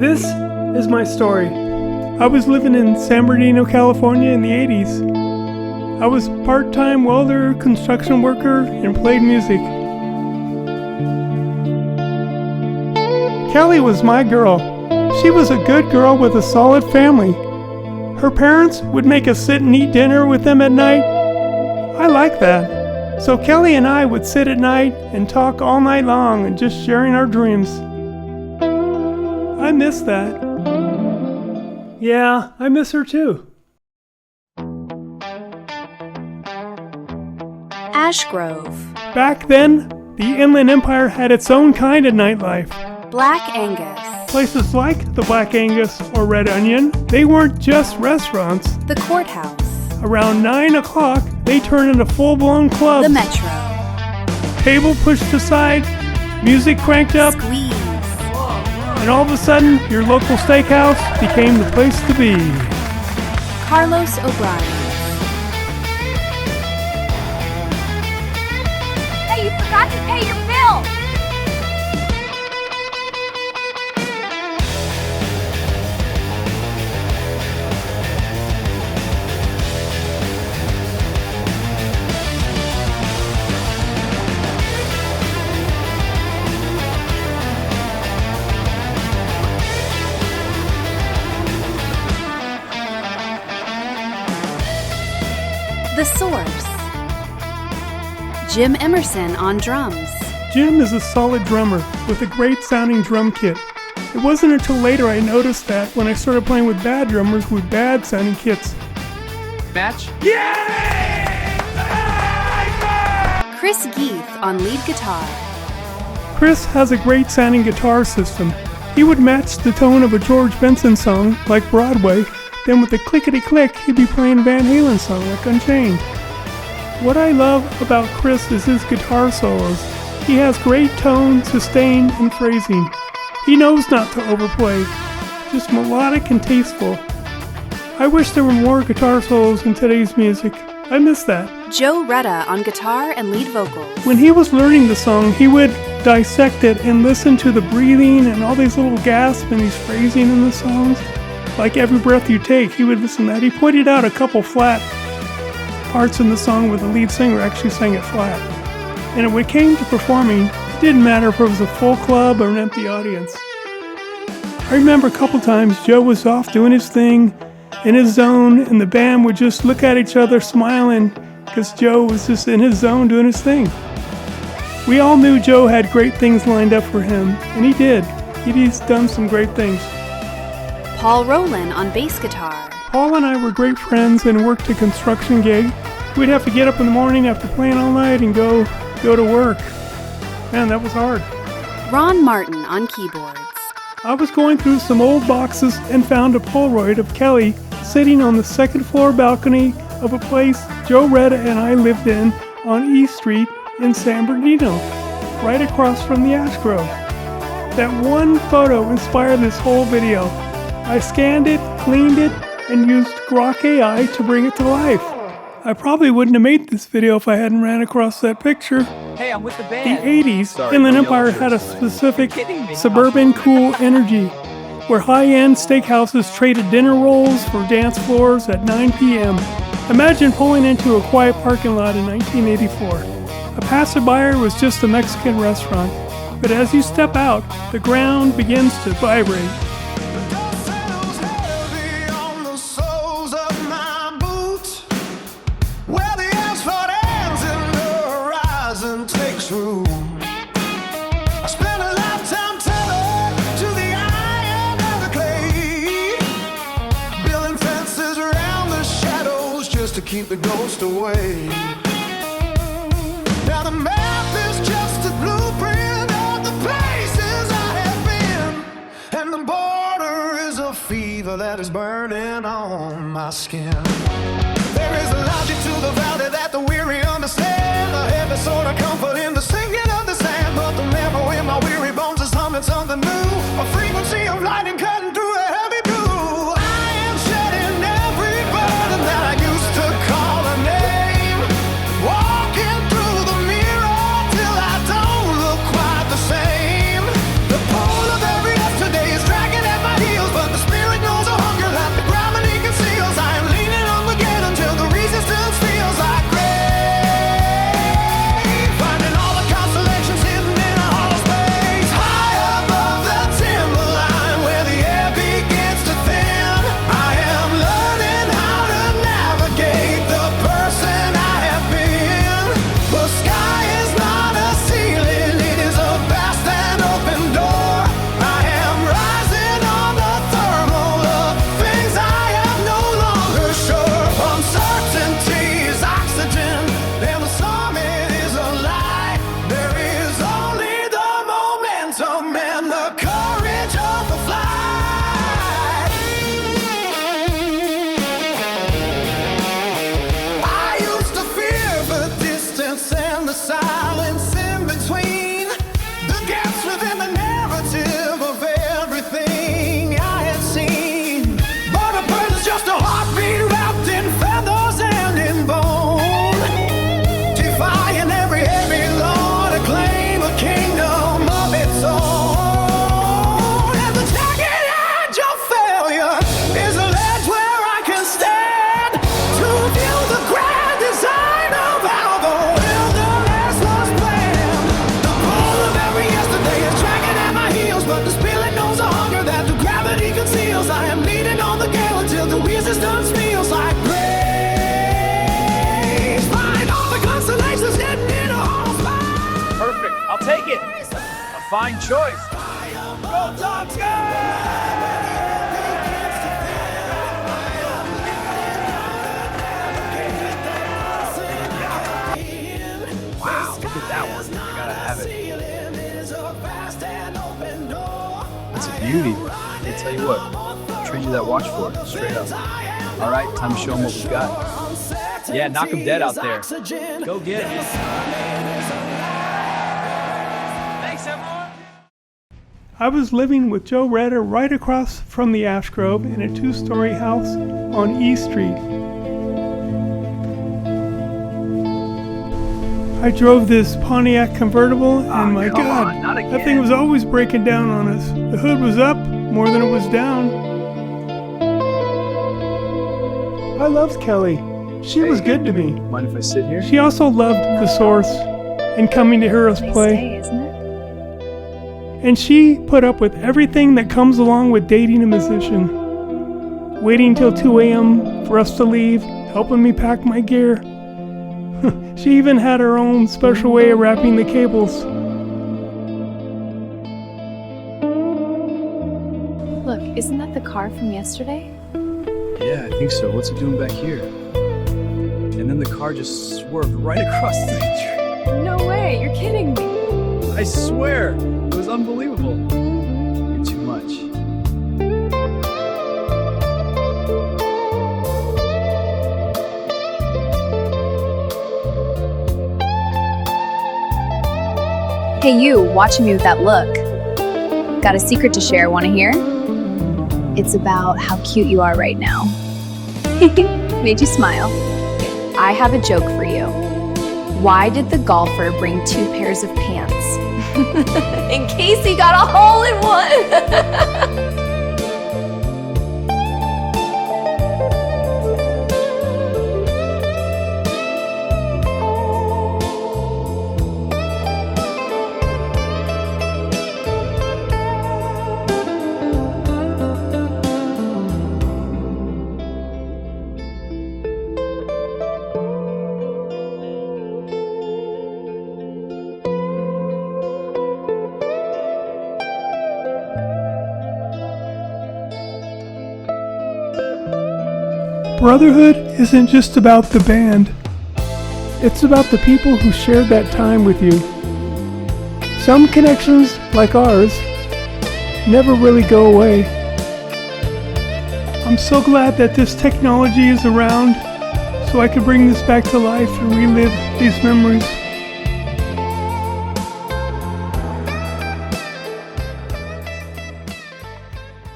This is my story. I was living in San Bernardino, California in the 80s. I was a part-time welder, construction worker, and played music. Kelly was my girl. She was a good girl with a solid family. Her parents would make us sit and eat dinner with them at night. I like that. So Kelly and I would sit at night and talk all night long and just sharing our dreams. I miss that. Yeah, I miss her too. Ashgrove. Back then, the Inland Empire had its own kind of nightlife. Black Angus. Places like the Black Angus or Red Onion, they weren't just restaurants. The Courthouse. Around 9 o'clock, they turned into full-blown clubs. The Metro. Table pushed aside, music cranked up, Squeeze. and all of a sudden, your local steakhouse became the place to be. Carlos O'Brien. Hey, you forgot to pay your bill! The Sorce. Jim Emerson on drums. Jim is a solid drummer with a great sounding drum kit. It wasn't until later I noticed that when I started playing with bad drummers with bad sounding kits. Match? Chris Geith on lead guitar. Chris has a great sounding guitar system. He would match the tone of a George Benson song, like Broadway, then with a clickety-click, he'd be playing a Van Halen song, like Unchained. What I love about Chris is his guitar solos. He has great tone, sustain, and phrasing. He knows not to overplay, just melodic and tasteful. I wish there were more guitar solos in today's music. I miss that. Joe Retta on guitar and lead vocals. When he was learning the song, he would dissect it and listen to the breathing and all these little gasps and these phrasing in the songs. Like Every Breath You Take, he would listen to that. He pointed out a couple flat parts in the song where the lead singer actually sang it flat. And when it came to performing, it didn't matter if it was a full club or an empty audience. I remember a couple times Joe was off doing his thing in his zone, and the band would just look at each other smiling because Joe was just in his zone doing his thing. We all knew Joe had great things lined up for him, and he did. He's done some great things. Paul Rowland on bass guitar. Paul and I were great friends and worked a construction gig. We'd have to get up in the morning after playing all night and go to work. Man, that was hard. Ron Martin on keyboards. I was going through some old boxes and found a Polaroid of Kelly sitting on the second floor balcony of a place Joe Retta and I lived in on East Street in San Bernardino, right across from the Ashgrove. That one photo inspired this whole video. I scanned it, cleaned it, and used Grok AI to bring it to life. I probably wouldn't have made this video if I hadn't ran across that picture. Hey, I'm with the band. The 80s, Inland Empire had a specific suburban cool energy, where high-end steakhouses traded dinner rolls for dance floors at 9 p.m. Imagine pulling into a quiet parking lot in 1984. A passerby was just a Mexican restaurant, but as you step out, the ground begins to vibrate. To keep the ghost away. Now the map is just a blueprint of the places I have been, and the border is a fever that is burning on my skin. There is a logic to the valley that the weary understand, a heavy sort of comfort in the sinking of the sand, but the memory in my weary bones is humming something new, a frequency of lightning cutting through a heavy blue. I am shedding every burden that I used to call a name, walking through the mirror till I don't look quite the same. The pull of every yesterday is dragging at my Fine choice. Go Dogs! Wow, look at that one. I gotta have it. It's a beauty. I'll tell you what, I'll trade you that watch for it, straight up. All right, time to show them what we've got. Yeah, knock them dead out there. Go get it. Thanks, everyone. I was living with Joe Redder right across from the Ashgrove in a 2-story house on E Street. I drove this Pontiac convertible, and my God, that thing was always breaking down on us. The hood was up more than it was down. I loved Kelly. She was good to me. Mind if I sit here? She also loved the Sorce and coming to hear us play. Day, isn't it? And she put up with everything that comes along with dating a musician. Waiting till 2 a.m. for us to leave, helping me pack my gear. She even had her own special way of wrapping the cables. Look, isn't that the car from yesterday? Yeah, I think so. What's it doing back here? And then the car just swerved right across the street. No way, you're kidding me. I swear, it was unbelievable. You're too much. Hey you, watching me with that look. Got a secret to share, wanna hear? It's about how cute you are right now. Made you smile. I have a joke for you. Why did the golfer bring 2 pairs of pants? In case he got a hole in one! Brotherhood isn't just about the band. It's about the people who shared that time with you. Some connections, like ours, never really go away. I'm so glad that this technology is around so I could bring this back to life and relive these memories.